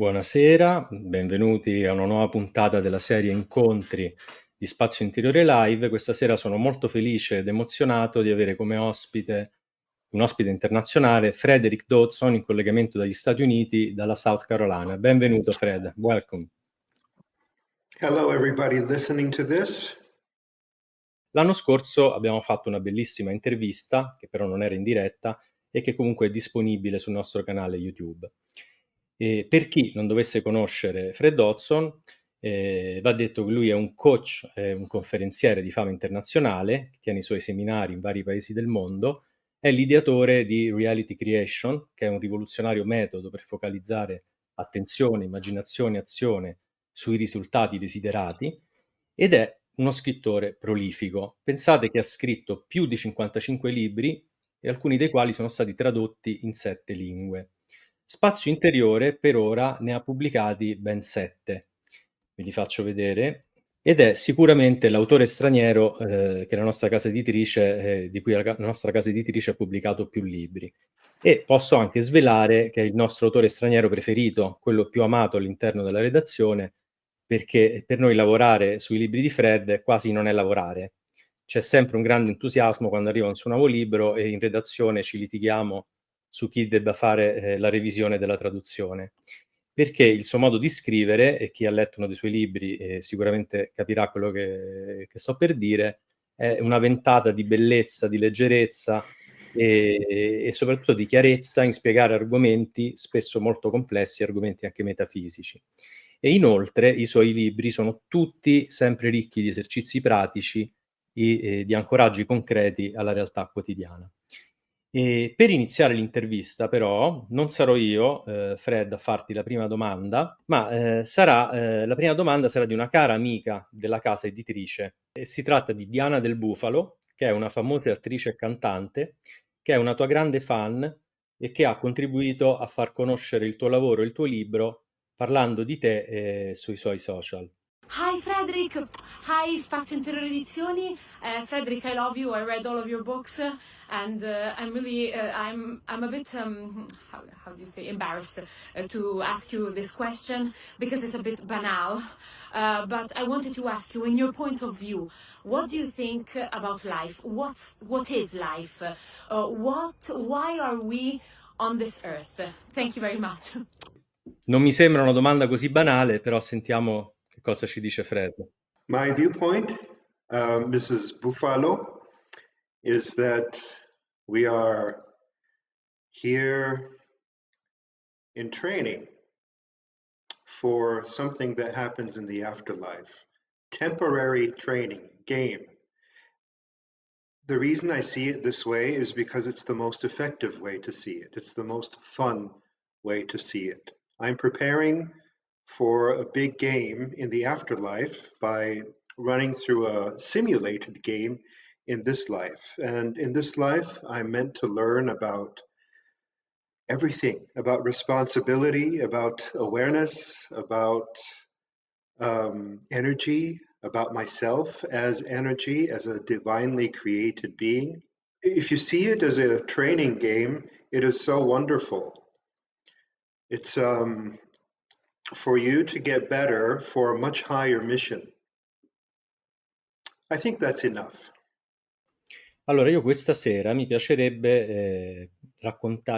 Buonasera, benvenuti a una nuova puntata della serie Incontri di Spazio Interiore Live. Questa sera sono molto felice ed emozionato di avere come ospite un ospite internazionale, Frederick Dodson, in collegamento dagli Stati Uniti, dalla South Carolina. Benvenuto Fred, welcome. Hello everybody listening to this. L'anno scorso abbiamo fatto una bellissima intervista, che però non era in diretta e che comunque è disponibile sul nostro canale YouTube. E per chi non dovesse conoscere Fred Dodson, va detto che lui è un coach, è un conferenziere di fama internazionale, che tiene i suoi seminari in vari paesi del mondo, è l'ideatore di Reality Creation, che è un rivoluzionario metodo per focalizzare attenzione, immaginazione e azione sui risultati desiderati, ed è uno scrittore prolifico. Pensate che ha scritto più di 55 libri e alcuni dei quali sono stati tradotti in 7 lingue. Spazio Interiore per ora ne ha pubblicati ben 7. Ve li faccio vedere. Ed è sicuramente l'autore straniero che la nostra casa editrice, di cui la nostra casa editrice ha pubblicato più libri. E posso anche svelare che è il nostro autore straniero preferito, quello più amato all'interno della redazione, perché per noi lavorare sui libri di Fred quasi non è lavorare. C'è sempre un grande entusiasmo quando arriva un suo nuovo libro e in redazione ci litighiamo su chi debba fare la revisione della traduzione. Perché il suo modo di scrivere, e chi ha letto uno dei suoi libri sicuramente capirà quello che sto per dire, è una ventata di bellezza, di leggerezza e soprattutto di chiarezza in spiegare argomenti spesso molto complessi, argomenti anche metafisici. E inoltre i suoi libri sono tutti sempre ricchi di esercizi pratici e di ancoraggi concreti alla realtà quotidiana. E per iniziare l'intervista, però, non sarò io, Fred, a farti la prima domanda, ma la prima domanda sarà di una cara amica della casa editrice. E si tratta di Diana Del Bufalo, che è una famosa attrice e cantante, che è una tua grande fan e che ha contribuito a far conoscere il tuo lavoro e il tuo libro parlando di te sui suoi social. Hi Frederick, hi Spazio Interiore Edizioni. Frederick, I love you. I read all of your books, and I'm really, I'm a bit, how do you say, embarrassed to ask you this question because it's a bit banal. But I wanted to ask you, in your point of view, what do you think about life? What is life? Why are we on this earth? Thank you very much. Non mi sembra una domanda così banale, però sentiamo che cosa ci dice Fred. My viewpoint, Mrs. Buffalo, is that we are here in training for something that happens in the afterlife. Temporary training, game. The reason I see it this way is because it's the most effective way to see it. It's the most fun way to see it. I'm preparing for a big game in the afterlife by running through a simulated game in this life. And in this life, I'm meant to learn about everything, about responsibility, about awareness, about energy, about myself as energy, as a divinely created being. If you see it as a training game, it is so wonderful. It's for you to get better for a much higher mission. I think that's enough. Allora, io questa sera mi piacerebbe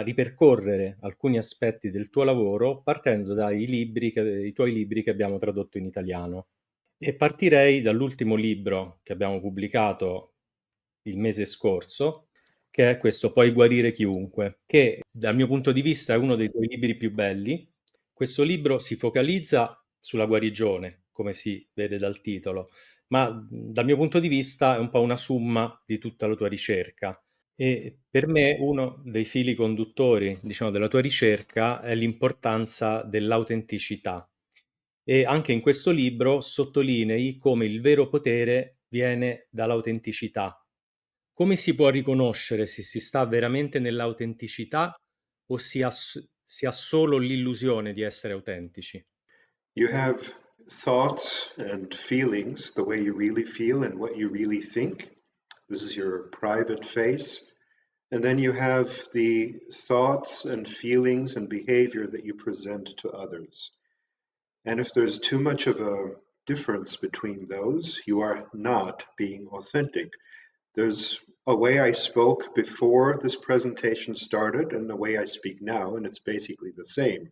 ripercorrere alcuni aspetti del tuo lavoro partendo dai i tuoi libri che abbiamo tradotto in italiano. E partirei dall'ultimo libro che abbiamo pubblicato il mese scorso, che è questo Puoi guarire chiunque, che dal mio punto di vista è uno dei tuoi libri più belli. Questo libro si focalizza sulla guarigione, come si vede dal titolo, ma dal mio punto di vista è un po' una summa di tutta la tua ricerca. E per me uno dei fili conduttori, diciamo, della tua ricerca è l'importanza dell'autenticità. E anche in questo libro sottolinei come il vero potere viene dall'autenticità. Come si può riconoscere se si sta veramente nell'autenticità o si ha solo l'illusione di essere autentici? You have thoughts and feelings, the way you really feel and what you really think. This is your private face. And then you have the thoughts and feelings and behavior that you present to others. And if there's too much of a difference between those, you are not being authentic. There's a way I spoke before this presentation started and the way I speak now, and it's basically the same.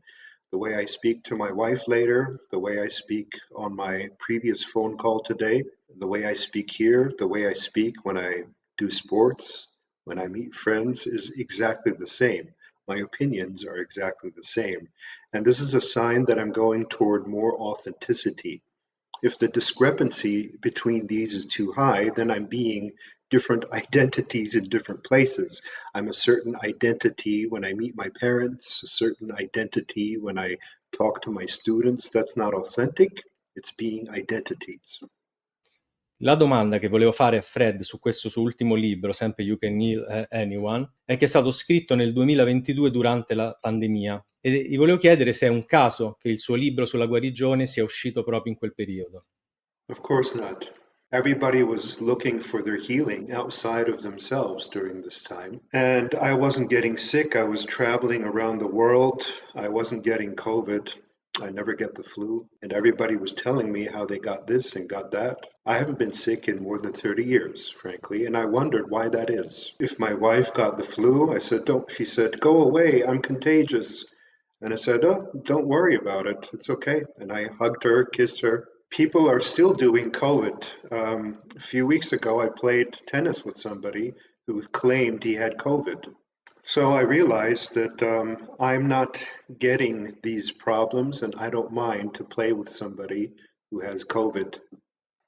The way I speak to my wife later, the way I speak on my previous phone call today, the way I speak here, the way I speak when I do sports, when I meet friends is exactly the same. My opinions are exactly the same. And this is a sign that I'm going toward more authenticity. If the discrepancy between these is too high, then I'm being different identities in different places. I'm a certain identity when I meet my parents, a certain identity when I talk to my students. That's not authentic, it's being identities. La domanda che volevo fare a Fred su questo suo ultimo libro, sempre You Can Heal Anyone, è che è stato scritto nel 2022 durante la pandemia e gli volevo chiedere se è un caso che il suo libro sulla guarigione sia uscito proprio in quel periodo. Of course not. Everybody was looking for their healing outside of themselves during this time. And I wasn't getting sick. I was traveling around the world. I wasn't getting COVID. I never get the flu. And everybody was telling me how they got this and got that. I haven't been sick in more than 30 years, frankly. And I wondered why that is. If my wife got the flu, I said, don't, she said, go away. I'm contagious. And I said, oh, don't worry about it. It's okay. And I hugged her, kissed her. People are still doing COVID. A few weeks ago, I played tennis with somebody who claimed he had COVID. So I realized that I'm not getting these problems, and I don't mind to play with somebody who has COVID.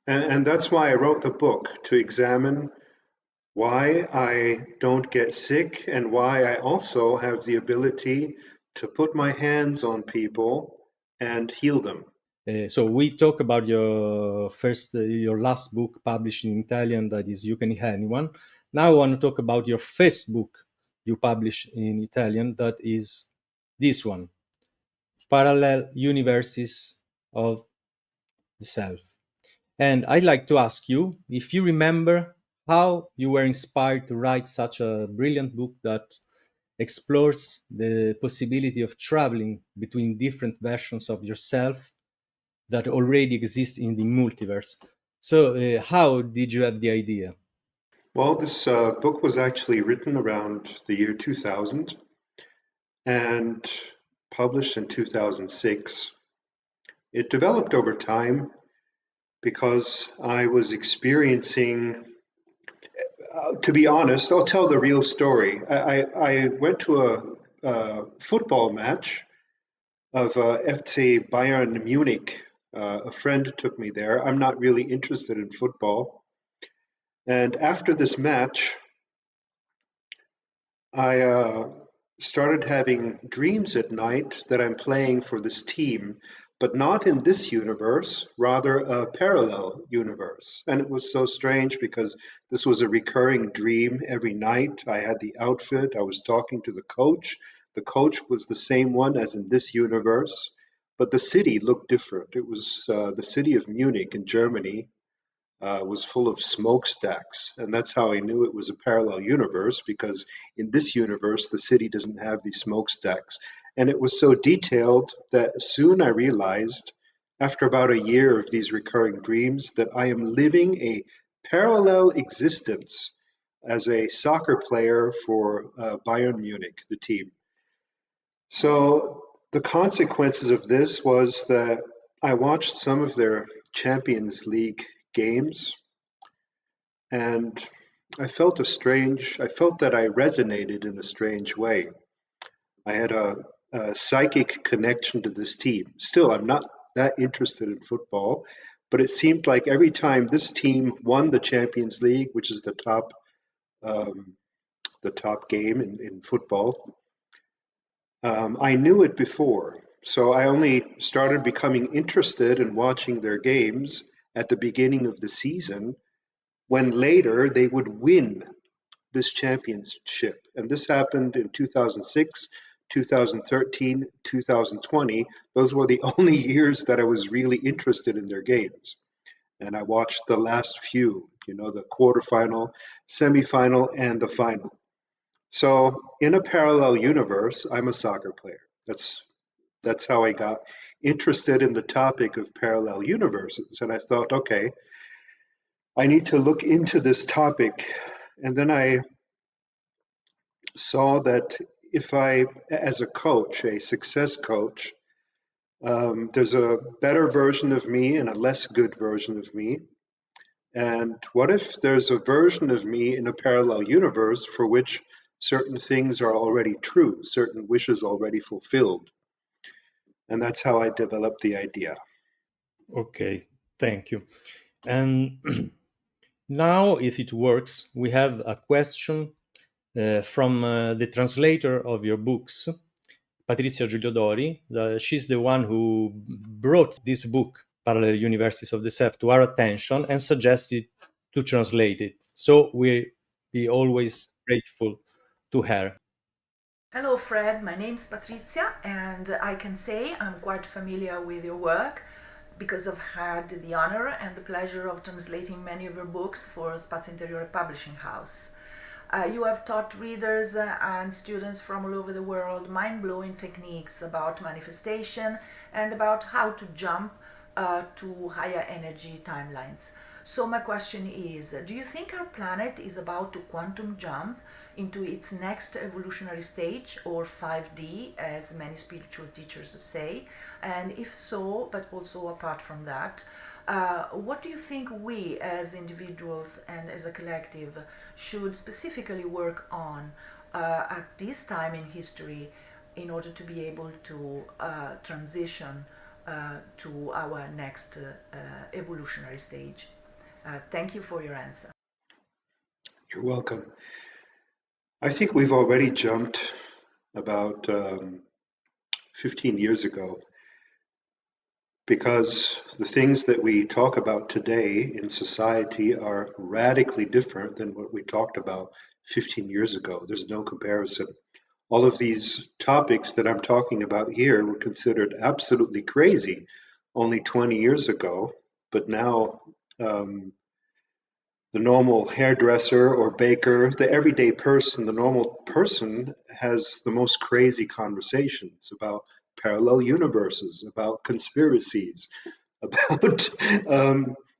And that's why I wrote the book, to examine why I don't get sick and why I also have the ability to put my hands on people and heal them. So we talk about your last book published in Italian, that is You Can Heal Anyone. Now I want to talk about your first book you published in Italian, that is this one, Parallel Universes of the Self. And I'd like to ask you if you remember how you were inspired to write such a brilliant book that explores the possibility of traveling between different versions of yourself that already exist in the multiverse. So, how did you have the idea? Well, this book was actually written around the year 2000 and published in 2006. It developed over time because I was experiencing, to be honest, I'll tell the real story. I went to a football match of FC Bayern Munich. A friend took me there. I'm not really interested in football. And after this match, I started having dreams at night that I'm playing for this team, but not in this universe, rather a parallel universe. And it was so strange because this was a recurring dream every night. I had the outfit, I was talking to the coach. The coach was the same one as in this universe, but the city looked different. It was the city of Munich in Germany. Was full of smokestacks. And that's how I knew it was a parallel universe, because in this universe, the city doesn't have these smokestacks. And it was so detailed that soon I realized, after about a year of these recurring dreams, that I am living a parallel existence as a soccer player for Bayern Munich, the team. So the consequences of this was that I watched some of their Champions League games, and I felt that I resonated in a strange way. I had a psychic connection to this team. Still, I'm not that interested in football, but it seemed like every time this team won the Champions League, which is the top game in football, I knew it before. So I only started becoming interested in watching their games at the beginning of the season, when later they would win this championship. And this happened in 2006, 2013, 2020. Those were the only years that I was really interested in their games. And I watched the last few, the quarterfinal, semifinal, and the final. So in a parallel universe, I'm a soccer player. That's how I got interested in the topic of parallel universes. And I thought, okay, I need to look into this topic. And then I saw that if I, as a coach, a success coach, there's a better version of me and a less good version of me. And what if there's a version of me in a parallel universe for which certain things are already true, certain wishes already fulfilled? And that's how I developed the idea. Okay, thank you. And now, if it works, we have a question from the translator of your books, Patrizia Giuliodori. She's the one who brought this book, Parallel Universes of the Self, to our attention and suggested to translate it. So we'll be always grateful to her. Hello, Fred. My name's Patrizia, and I can say I'm quite familiar with your work because I've had the honor and the pleasure of translating many of your books for Spazio Interiore Publishing House. You have taught readers and students from all over the world mind-blowing techniques about manifestation and about how to jump to higher energy timelines. So my question is, do you think our planet is about to quantum jump into its next evolutionary stage, or 5D, as many spiritual teachers say? And if so, but also apart from that, what do you think we as individuals and as a collective should specifically work on at this time in history in order to be able to transition to our next evolutionary stage? Thank you for your answer. You're welcome. I think we've already jumped about 15 years ago, because the things that we talk about today in society are radically different than what we talked about 15 years ago. There's no comparison. All of these topics that I'm talking about here were considered absolutely crazy only 20 years ago, but now the normal hairdresser or baker, the everyday person, the normal person has the most crazy conversations about parallel universes, about conspiracies, about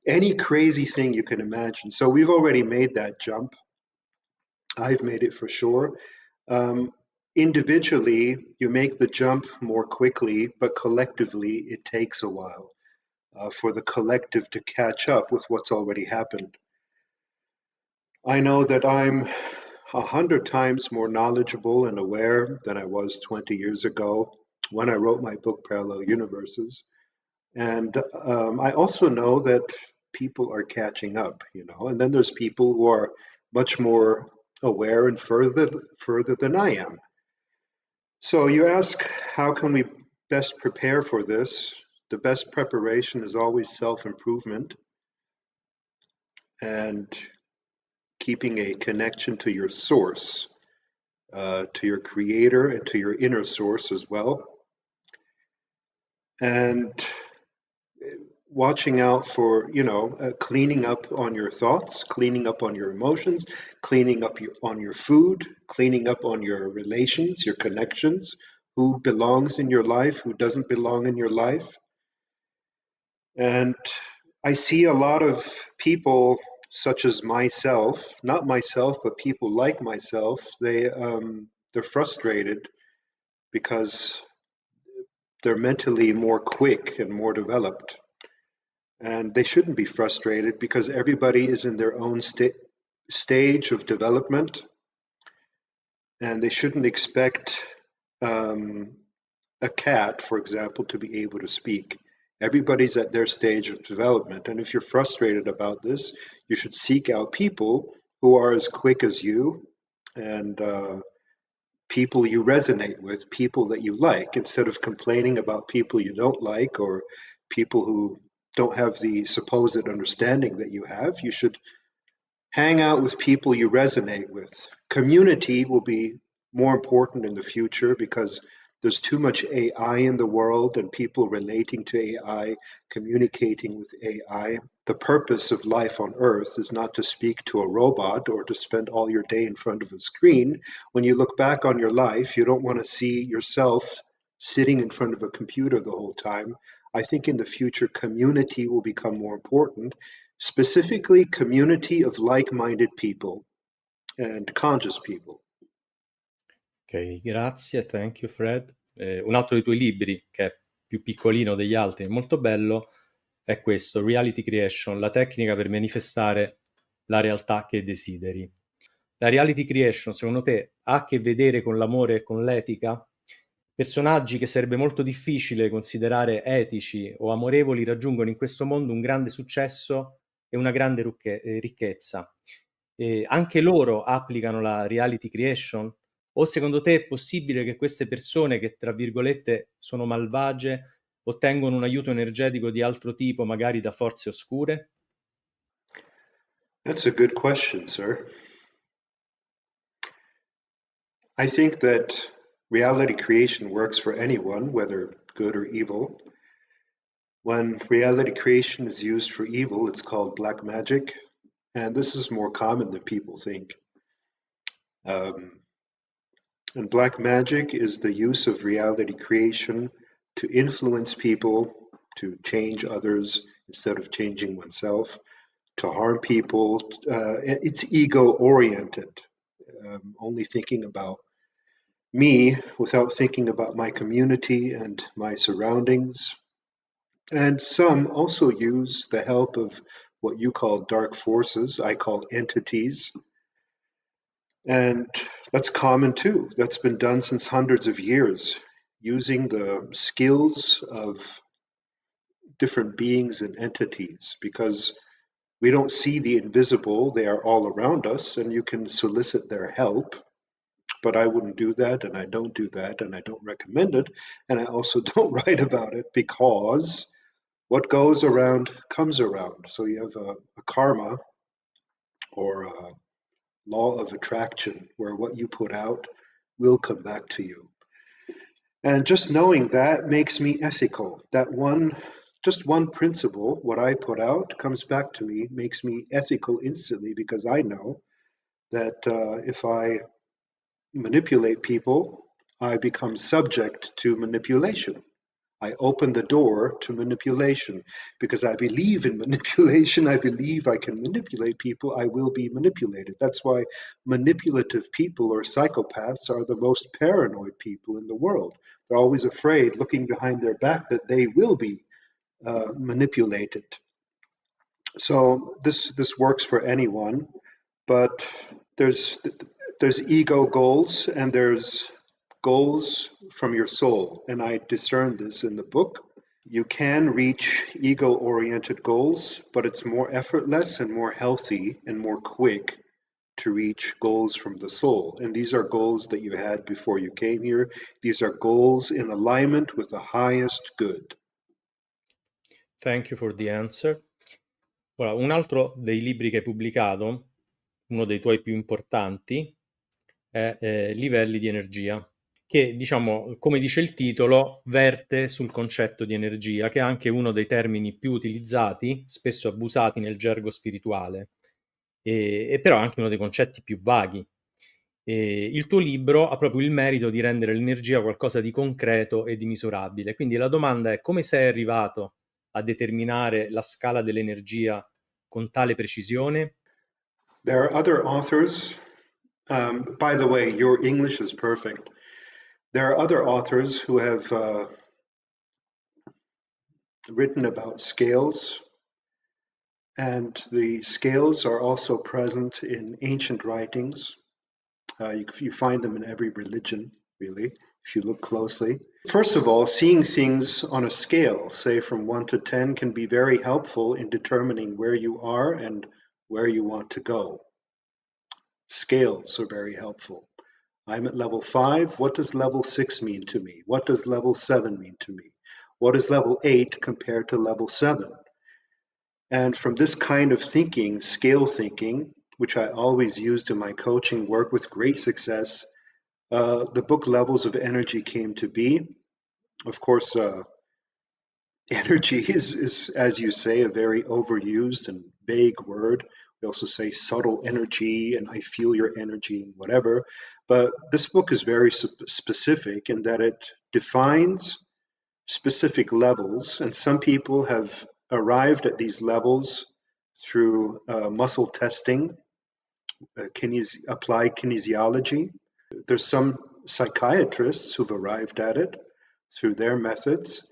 any crazy thing you can imagine. So we've already made that jump. I've made it for sure. Individually, you make the jump more quickly, but collectively, it takes a while for the collective to catch up with what's already happened. I know that I'm 100 times more knowledgeable and aware than I was 20 years ago when I wrote my book, Parallel Universes. And I also know that people are catching up, and then there's people who are much more aware and further than I am. So you ask, how can we best prepare for this? The best preparation is always self-improvement and keeping a connection to your source, to your creator, and to your inner source as well. And watching out for, cleaning up on your thoughts, cleaning up on your emotions, cleaning up on your food, cleaning up on your relations, your connections, who belongs in your life, who doesn't belong in your life. And I see a lot of people such as myself, not myself, but people like myself, they're frustrated because they're mentally more quick and more developed. And they shouldn't be frustrated because everybody is in their own stage of development, and they shouldn't expect a cat, for example, to be able to speak. Everybody's at their stage of development. And if you're frustrated about this, you should seek out people who are as quick as you and people you resonate with, people that you like, instead of complaining about people you don't like or people who don't have the supposed understanding that you have. You should hang out with people you resonate with. Community will be more important in the future because there's too much AI in the world and people relating to AI, communicating with AI. The purpose of life on Earth is not to speak to a robot or to spend all your day in front of a screen. When you look back on your life, you don't want to see yourself sitting in front of a computer the whole time. I think in the future, community will become more important, specifically community of like-minded people and conscious people. Ok, grazie, thank you Fred. Un altro dei tuoi libri, che è più piccolino degli altri, è molto bello, è questo, Reality Creation, la tecnica per manifestare la realtà che desideri. La reality creation, secondo te, ha a che vedere con l'amore e con l'etica? Personaggi che sarebbe molto difficile considerare etici o amorevoli raggiungono in questo mondo un grande successo e una grande ricchezza. Anche loro applicano la reality creation? O secondo te è possibile che queste persone che, tra virgolette, sono malvagie, ottengono un aiuto energetico di altro tipo, magari da forze oscure? That's a good question, sir. I think that reality creation works for anyone, whether good or evil. When reality creation is used for evil, it's called black magic, and this is more common than people think. And black magic is the use of reality creation to influence people, to change others instead of changing oneself, to harm people. It's ego-oriented, only thinking about me without thinking about my community and my surroundings. And some also use the help of what you call dark forces, I call entities. And that's common too. That's been done since hundreds of years, using the skills of different beings and entities, because we don't see the invisible, they are all around us, and you can solicit their help. But I wouldn't do that, and I don't do that, and I don't recommend it, and I also don't write about it, because what goes around comes around. So you have a karma, or a law of attraction, where what you put out will come back to you. And just knowing that makes me ethical. That just one principle, what I put out comes back to me, makes me ethical instantly, because I know that if I manipulate people, I become subject to manipulation. I open the door to manipulation because I believe in manipulation. I believe I can manipulate people. I will be manipulated. That's why manipulative people or psychopaths are the most paranoid people in the world. They're always afraid, looking behind their back, that they will be manipulated. So this works for anyone, but there's ego goals and there's goals from your soul, and I discern this in the book. You can reach ego-oriented goals, but it's more effortless and more healthy and more quick to reach goals from the soul. And these are goals that you had before you came here. These are goals in alignment with the highest good. Thank you for the answer. Ora, un altro dei libri che hai pubblicato, uno dei tuoi più importanti, è Livelli di energia, che, diciamo, come dice il titolo, verte sul concetto di energia, che è anche uno dei termini più utilizzati, spesso abusati nel gergo spirituale, e però anche uno dei concetti più vaghi. Il tuo libro ha proprio il merito di rendere l'energia qualcosa di concreto e di misurabile. Quindi la domanda è: come sei arrivato a determinare la scala dell'energia con tale precisione? There are other authors. By the way, your English is perfect. There are other authors who have written about scales, and the scales are also present in ancient writings. You find them in every religion, really, if you look closely. First of all, seeing things on a scale, say from 1 to 10, can be very helpful in determining where you are and where you want to go. Scales are very helpful. I'm at level 5. What does level 6 mean to me? What does level 7 mean to me? What is level 8 compared to level 7? And from this kind of thinking, scale thinking, which I always used in my coaching work with great success, the book Levels of Energy came to be. Of course, energy is, as you say, a very overused and vague word. They also say subtle energy and I feel your energy and whatever. But this book is very specific in that it defines specific levels, and some people have arrived at these levels through muscle testing, applied kinesiology. There's some psychiatrists who've arrived at it through their methods.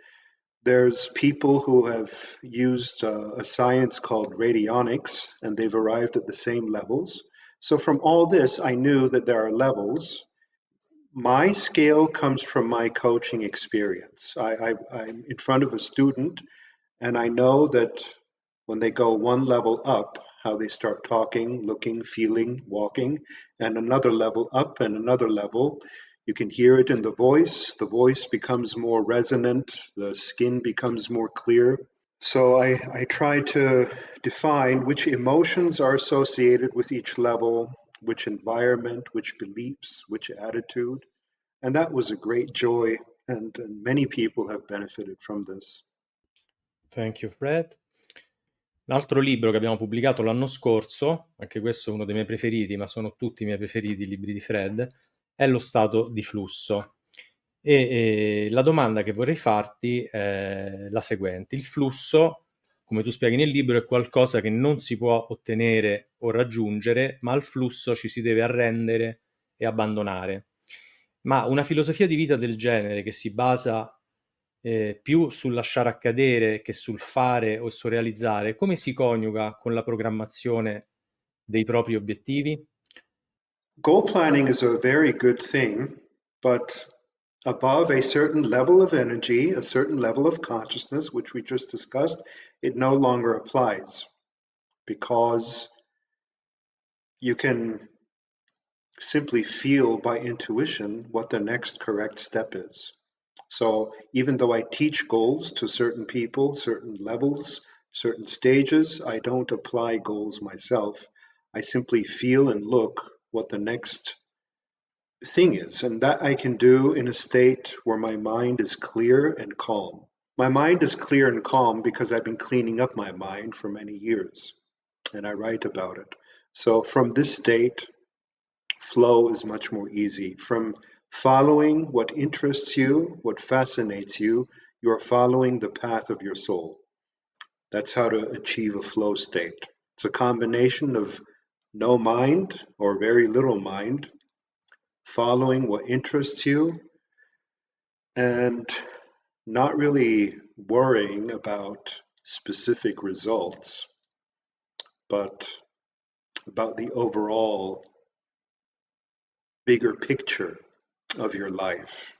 There's people who have used a science called radionics, and they've arrived at the same levels. So from all this, I knew that there are levels. My scale comes from my coaching experience. I'm in front of a student, and I know that when they go one level up, how they start talking, looking, feeling, walking, and another level up and another level. You can hear it in the voice becomes more resonant, the skin becomes more clear. So I try to define which emotions are associated with each level, which environment, which beliefs, which attitude. And that was a great joy, and many people have benefited from this. Thank you, Fred. L'altro libro che abbiamo pubblicato l'anno scorso, anche questo è uno dei miei preferiti, ma sono tutti i miei preferiti i libri di Fred, è Lo stato di flusso. E la domanda che vorrei farti è la seguente. Il flusso, come tu spieghi nel libro, è qualcosa che non si può ottenere o raggiungere, ma al flusso ci si deve arrendere e abbandonare. Ma una filosofia di vita del genere che si basa più sul lasciare accadere che sul fare o sul realizzare, come si coniuga con la programmazione dei propri obiettivi? Goal planning is a very good thing, but above a certain level of energy, a certain level of consciousness, which we just discussed, it no longer applies because you can simply feel by intuition what the next correct step is. So even though I teach goals to certain people, certain levels, certain stages, I don't apply goals myself. I simply feel and look what the next thing is, and that I can do in a state where my mind is clear and calm. My mind is clear and calm because I've been cleaning up my mind for many years, and I write about it. So from this state, flow is much more easy. From following what interests you, what fascinates you, you are following the path of your soul. That's how to achieve a flow state. It's a combination of no mind or very little mind, following what interests you, and not really worrying about specific results, but about the overall bigger picture of your life.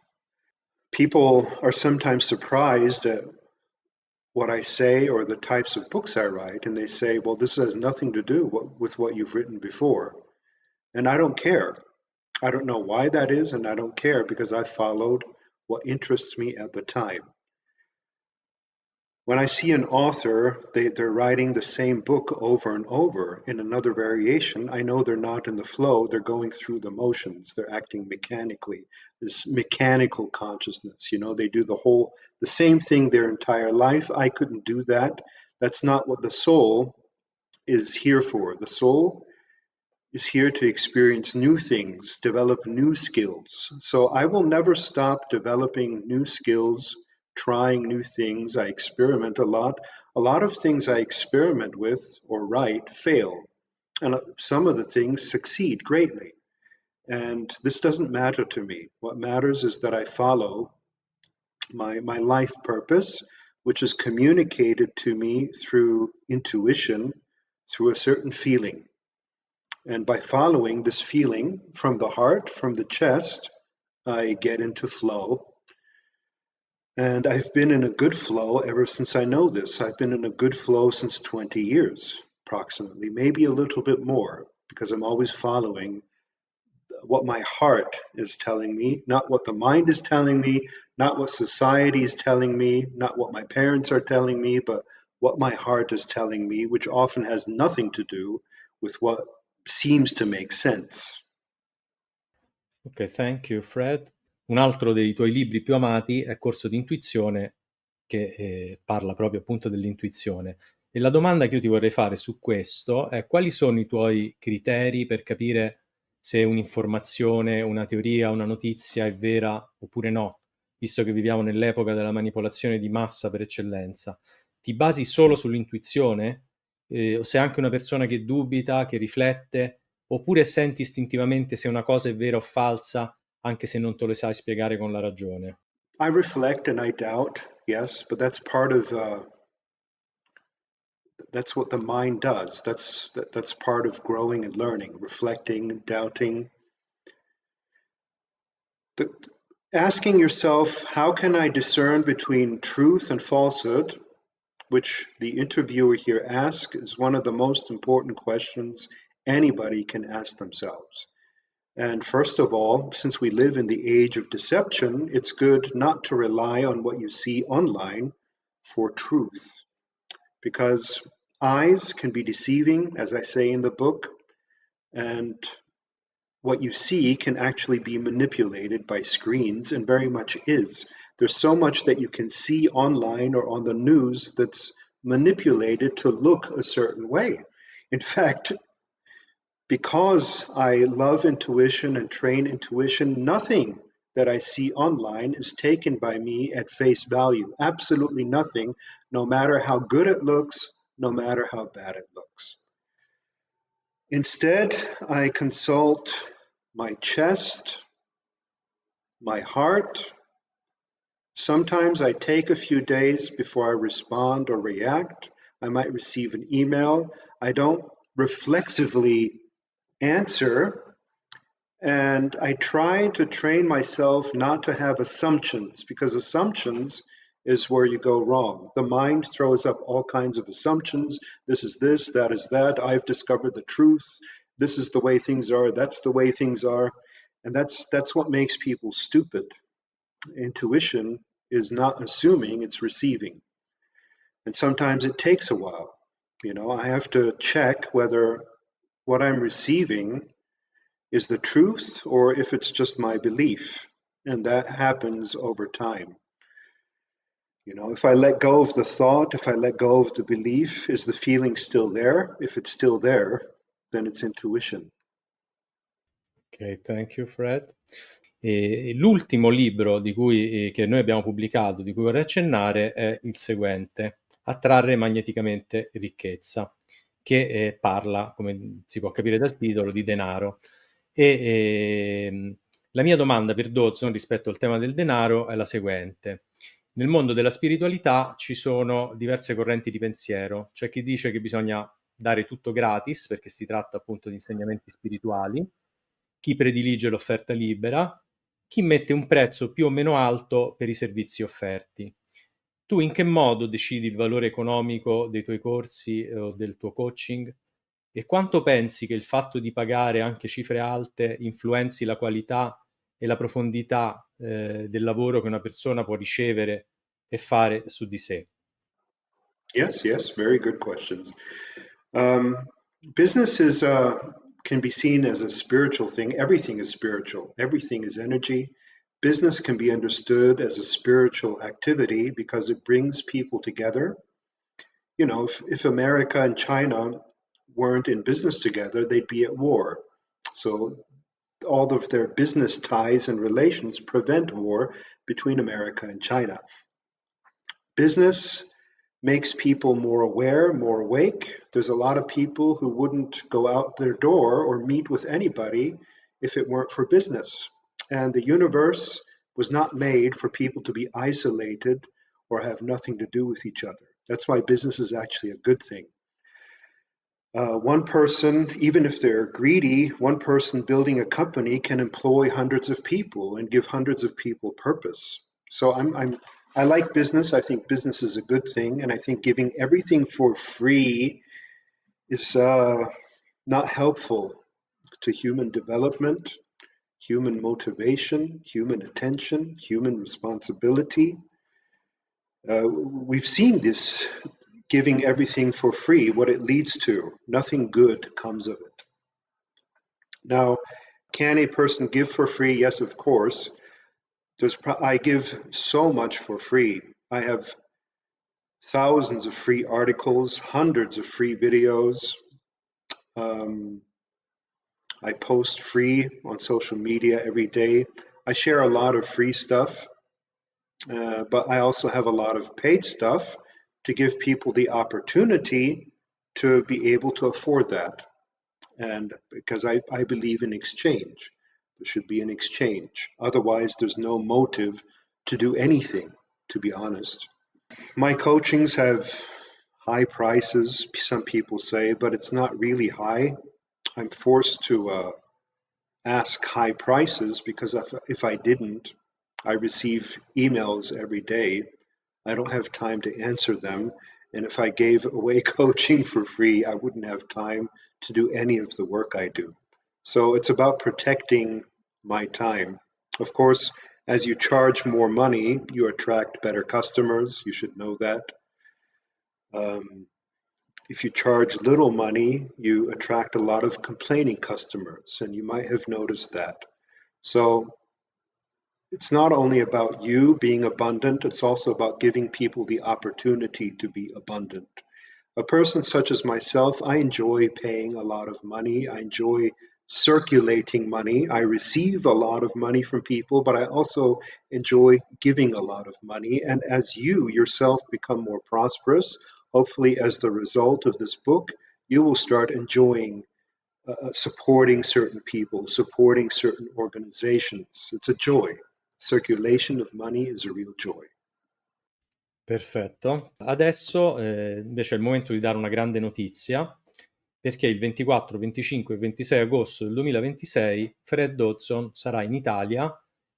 People are sometimes surprised at what I say or the types of books I write, and they say, well, this has nothing to do with what you've written before. And I don't care. I don't know why that is, and I don't care because I followed what interests me at the time. When I see an author, they're writing the same book over and over in another variation, I know they're not in the flow, they're going through the motions, they're acting mechanically, this mechanical consciousness, they do the same thing their entire life. I couldn't do that. That's not what the soul is here for. The soul is here to experience new things, develop new skills. So I will never stop developing new skills, trying new things. I experiment a lot. A lot of things I experiment with or write fail, and some of the things succeed greatly. And this doesn't matter to me. What matters is that I follow my life purpose, which is communicated to me through intuition, through a certain feeling. And by following this feeling from the heart, from the chest, I get into flow. And I've been in a good flow ever since I know this. I've been in a good flow since 20 years, approximately, maybe a little bit more, because I'm always following what my heart is telling me, not what the mind is telling me, not what society is telling me, not what my parents are telling me, but what my heart is telling me, which often has nothing to do with what seems to make sense. Ok, thank you, Fred. Un altro dei tuoi libri più amati è Corso di intuizione, che parla proprio appunto dell'intuizione. E la domanda che io ti vorrei fare su questo è: quali sono i tuoi criteri per capire se un'informazione, una teoria, una notizia è vera oppure no, visto che viviamo nell'epoca della manipolazione di massa per eccellenza? Ti basi solo sull'intuizione? O sei anche una persona che dubita, che riflette, oppure senti istintivamente se una cosa è vera o falsa, anche se non te lo sai spiegare con la ragione? I reflect and I doubt, yes, but that's part of that's what the mind does. That's part of growing and learning, reflecting, doubting. The, asking yourself, how can I discern between truth and falsehood, which the interviewer here asks, is one of the most important questions anybody can ask themselves. And first of all, since we live in the age of deception, it's good not to rely on what you see online for truth, because eyes can be deceiving, as I say in the book, and what you see can actually be manipulated by screens, and very much is. There's so much that you can see online or on the news that's manipulated to look a certain way. In fact, because I love intuition and train intuition, nothing that I see online is taken by me at face value. Absolutely nothing, no matter how good it looks, no matter how bad it looks. Instead, I consult my chest, my heart. Sometimes I take a few days before I respond or react. I might receive an email. I don't reflexively answer, and I try to train myself not to have assumptions, because assumptions is where you go wrong. The mind throws up all kinds of assumptions. This is this, that is that. I've discovered the truth. This is the way things are. That's the way things are. And that's what makes people stupid. Intuition is not assuming, it's receiving. And sometimes it takes a while. You know, I have to check whether what I'm receiving is the truth or if it's just my belief. And that happens over time. You know, if I let go of the thought, if I let go of the belief, is the feeling still there? If it's still there, then it's intuition. Ok, thank you Fred. E l'ultimo libro che noi abbiamo pubblicato, di cui vorrei accennare, è il seguente: Attrarre magneticamente ricchezza, che parla, come si può capire dal titolo, di denaro. La mia domanda per Dodson rispetto al tema del denaro è la seguente: nel mondo della spiritualità ci sono diverse correnti di pensiero. C'è chi dice che bisogna dare tutto gratis perché si tratta appunto di insegnamenti spirituali, chi predilige l'offerta libera, chi mette un prezzo più o meno alto per i servizi offerti. Tu in che modo decidi il valore economico dei tuoi corsi o del tuo coaching? E quanto pensi che il fatto di pagare anche cifre alte influenzi la qualità e la profondità del lavoro che una persona può ricevere e fare su di sé? Yes, very good questions. Business can be seen as a spiritual thing. Everything is spiritual. Everything is energy. Business can be understood as a spiritual activity because it brings people together. You know, if America and China weren't in business together, they'd be at war. So all of their business ties and relations prevent war between America and China. Business makes people more aware, more awake. There's a lot of people who wouldn't go out their door or meet with anybody if it weren't for business. And the universe was not made for people to be isolated or have nothing to do with each other. That's why business is actually a good thing. One person, even if they're greedy, one person building a company can employ hundreds of people and give hundreds of people purpose. So I like business. I think business is a good thing, and I think giving everything for free is not helpful to human development, human motivation, human attention, human responsibility. We've seen this giving everything for free, what it leads to. Nothing good comes of it. Now, can a person give for free? Yes, of course. I give so much for free. I have thousands of free articles, hundreds of free videos. I post free on social media every day. I share a lot of free stuff, but I also have a lot of paid stuff to give people the opportunity to be able to afford that. And because I believe in exchange, there should be an exchange. Otherwise, there's no motive to do anything, to be honest. My coachings have high prices, some people say, but it's not really high. I'm forced to ask high prices because if I didn't, I receive emails every day. I don't have time to answer them. And if I gave away coaching for free, I wouldn't have time to do any of the work I do. So it's about protecting my time. Of course, as you charge more money, you attract better customers. You should know that. Um, if you charge little money, you attract a lot of complaining customers, and you might have noticed that. So it's not only about you being abundant, it's also about giving people the opportunity to be abundant. A person such as myself, I enjoy paying a lot of money. I enjoy circulating money. I receive a lot of money from people, but I also enjoy giving a lot of money. And as you yourself become more prosperous, hopefully, as the result of this book, you will start enjoying supporting certain people, supporting certain organizations. It's a joy. Circulation of money is a real joy. Perfetto. Adesso invece è il momento di dare una grande notizia, perché il 24, 25 e 26 agosto del 2026 Fred Dodson sarà in Italia,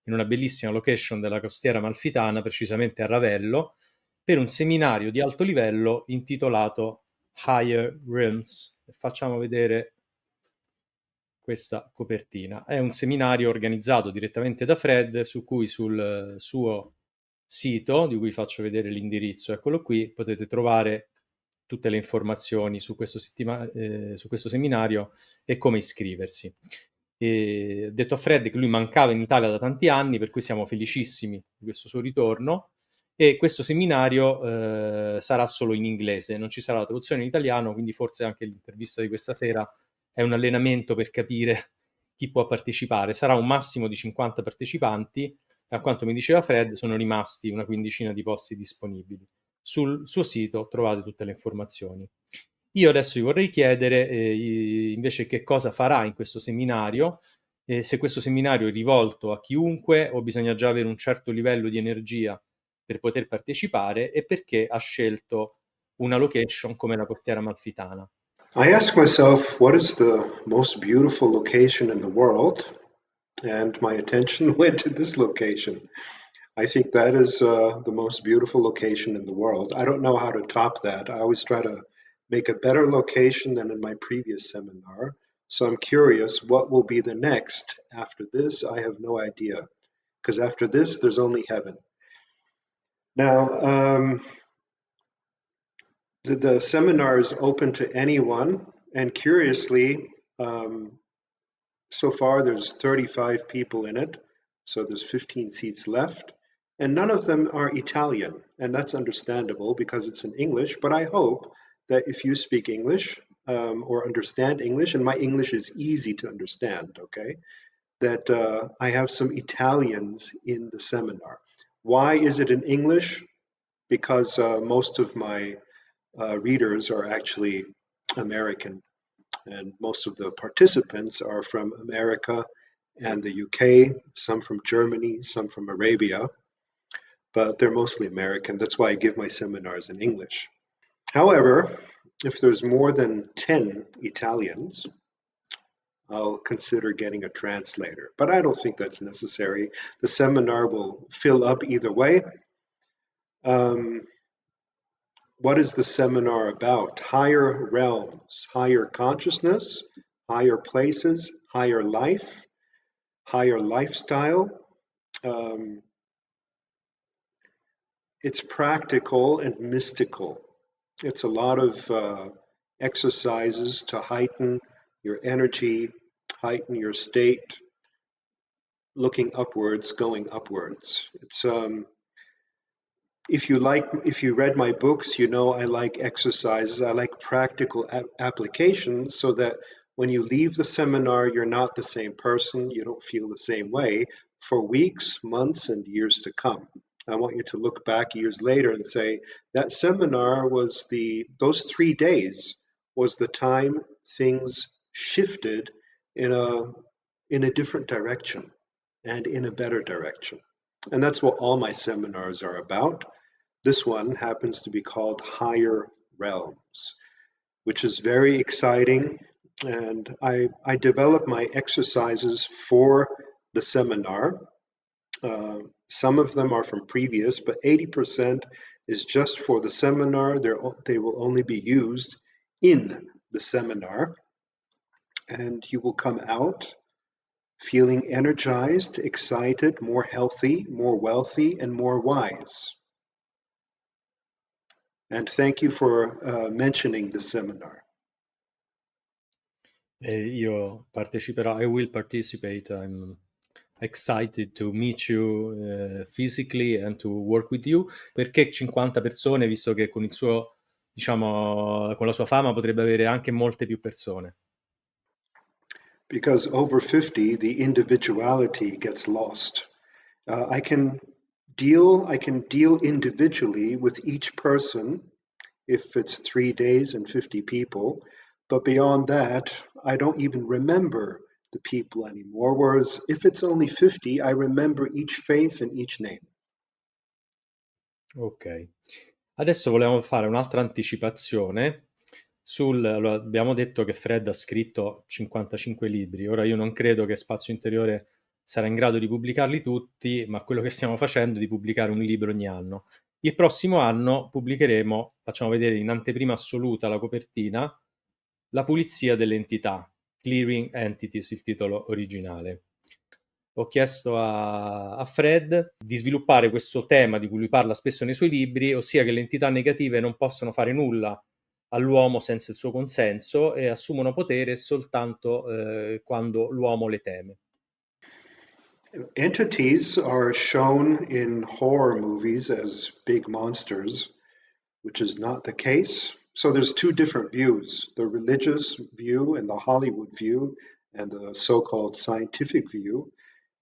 in una bellissima location della costiera amalfitana, precisamente a Ravello, per un seminario di alto livello intitolato Higher Realms. Facciamo vedere questa copertina. È un seminario organizzato direttamente da Fred, su cui sul suo sito, di cui faccio vedere l'indirizzo, eccolo qui, potete trovare tutte le informazioni su questo seminario e come iscriversi. E detto a Fred che lui mancava in Italia da tanti anni, per cui siamo felicissimi di questo suo ritorno, e questo seminario sarà solo in inglese, non ci sarà la traduzione in italiano, quindi forse anche l'intervista di questa sera è un allenamento per capire chi può partecipare. Sarà un massimo di 50 partecipanti e a quanto mi diceva Fred sono rimasti una quindicina di posti disponibili. Sul suo sito trovate tutte le informazioni. Io adesso vi vorrei chiedere invece che cosa farà in questo seminario, se questo seminario è rivolto a chiunque o bisogna già avere un certo livello di energia per poter partecipare e perché ha scelto una location come la costiera amalfitana. I ask myself, what is the most beautiful location in the world? And my attention went to this location. I think that is the most beautiful location in the world. I don't know how to top that. I always try to make a better location than in my previous seminar. So I'm curious what will be the next after this. I have no idea. Because after this, there's only heaven. Now, the seminar is open to anyone. And curiously, so far there's 35 people in it. So there's 15 seats left. And none of them are Italian. And that's understandable because it's in English. But I hope that if you speak English or understand English, and my English is easy to understand, okay, that I have some Italians in the seminar. Why is it in English? Because most of my readers are actually American, and most of the participants are from America and the UK, some from Germany, some from Arabia, but they're mostly American. That's why I give my seminars in English. However, if there's more than 10 Italians, I'll consider getting a translator, but I don't think that's necessary. The seminar will fill up either way. What is the seminar about? Higher realms, higher consciousness, higher places, higher life, higher lifestyle. It's practical and mystical. It's a lot of exercises to heighten your energy, heighten your state, looking upwards, going upwards. It's if you read my books, you know I like exercises. I like practical applications so that when you leave the seminar, you're not the same person. You don't feel the same way for weeks, months, and years to come. I want you to look back years later and say that seminar was those 3 days was the time things shifted in a different direction and in a better direction. And that's what all my seminars are about. This one happens to be called Higher Realms, which is very exciting. And I develop my exercises for the seminar. Some of them are from previous, but 80% is just for the seminar. They will only be used in the seminar. And you will come out feeling energized, excited, more healthy, more wealthy, and more wise. And thank you for mentioning the seminar. Io parteciperò, I will participate. I'm excited to meet you physically and to work with you. Perché 50 persone, visto che con il suo, diciamo, con la sua fama potrebbe avere anche molte più persone? Because over 50, the individuality gets lost. I can deal individually with each person if it's 3 days and 50 people, but beyond that, I don't even remember the people anymore. Whereas if it's only 50, I remember each face and each name. Ok. Adesso volevamo fare un'altra anticipazione allora, abbiamo detto che Fred ha scritto 55 libri. Ora io non credo che Spazio Interiore sarà in grado di pubblicarli tutti, ma quello che stiamo facendo è di pubblicare un libro ogni anno. Il prossimo anno pubblicheremo, facciamo vedere in anteprima assoluta la copertina, La pulizia delle entità, Clearing Entities, il titolo originale. Ho chiesto a Fred di sviluppare questo tema di cui lui parla spesso nei suoi libri, ossia che le entità negative non possono fare nulla all'uomo senza il suo consenso e assumono potere soltanto quando l'uomo le teme. Entities are shown in horror movies as big monsters, which is not the case. So there's two different views, the religious view and the Hollywood view and the so-called scientific view.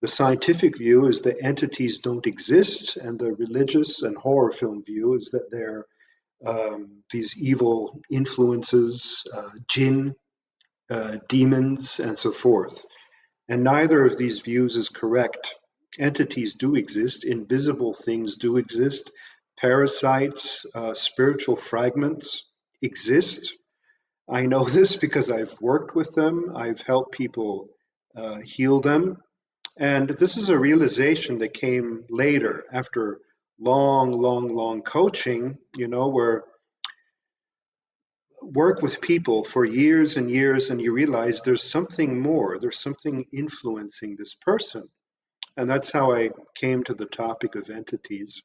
The scientific view is that entities don't exist, and the religious and horror film view is that they're these evil influences, jinn, demons, and so forth. And neither of these views is correct. Entities do exist, invisible things do exist, parasites, spiritual fragments exist. I know this because I've worked with them, I've helped people heal them. And this is a realization that came later after long coaching, where work with people for years and years and you realize there's something more, there's something influencing this person. And that's how I came to the topic of entities.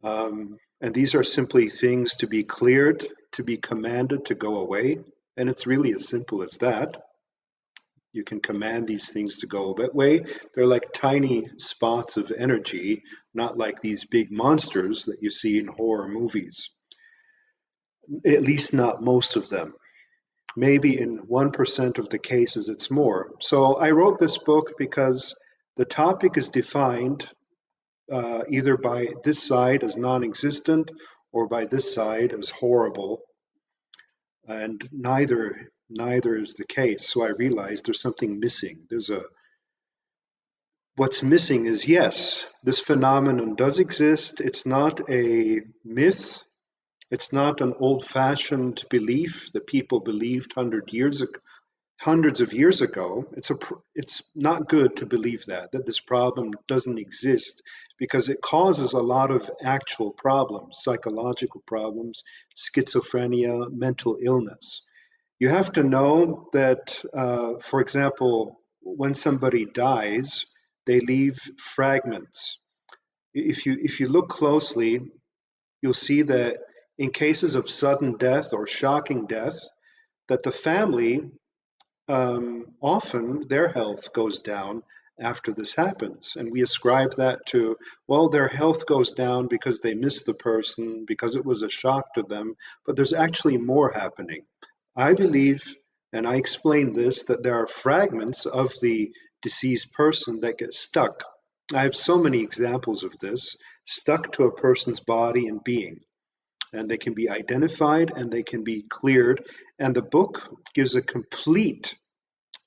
And these are simply things to be cleared, to be commanded to go away. And it's really as simple as that. You can command these things to go away. They're like tiny spots of energy, not like these big monsters that you see in horror movies. At least not most of them. Maybe in 1% of the cases it's more. So I wrote this book because the topic is defined either by this side as non-existent or by this side as horrible. And neither is the case. So I realized there's something missing. What's missing is, yes, this phenomenon does exist. It's not a myth. It's not an old-fashioned belief that people believed hundreds of years ago. It's not good to believe that this problem doesn't exist, because it causes a lot of actual problems, psychological problems, schizophrenia, mental illness. You have to know that, for example, when somebody dies, they leave fragments. If you look closely, you'll see that in cases of sudden death or shocking death, that the family, often their health goes down after this happens. And we ascribe that to, well, their health goes down because they miss the person, because it was a shock to them. But there's actually more happening. I believe, and I explained this, that there are fragments of the deceased person that get stuck. I have so many examples of this, stuck to a person's body and being. And they can be identified and they can be cleared. And the book gives a complete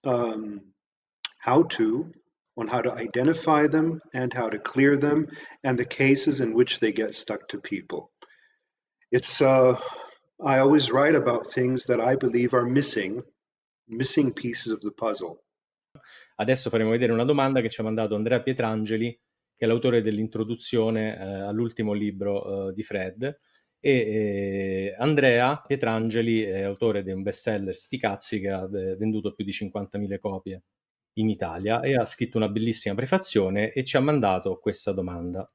how-to on how to identify them and how to clear them and the cases in which they get stuck to people. It's I always write about things that I believe are missing pieces of the puzzle. Adesso faremo vedere una domanda che ci ha mandato Andrea Pietrangeli, che è l'autore dell'introduzione all'ultimo libro di Fred. E Andrea Pietrangeli è autore di un bestseller, Sti cazzi, che ha venduto più di 50.000 copie in Italia, e ha scritto una bellissima prefazione e ci ha mandato questa domanda.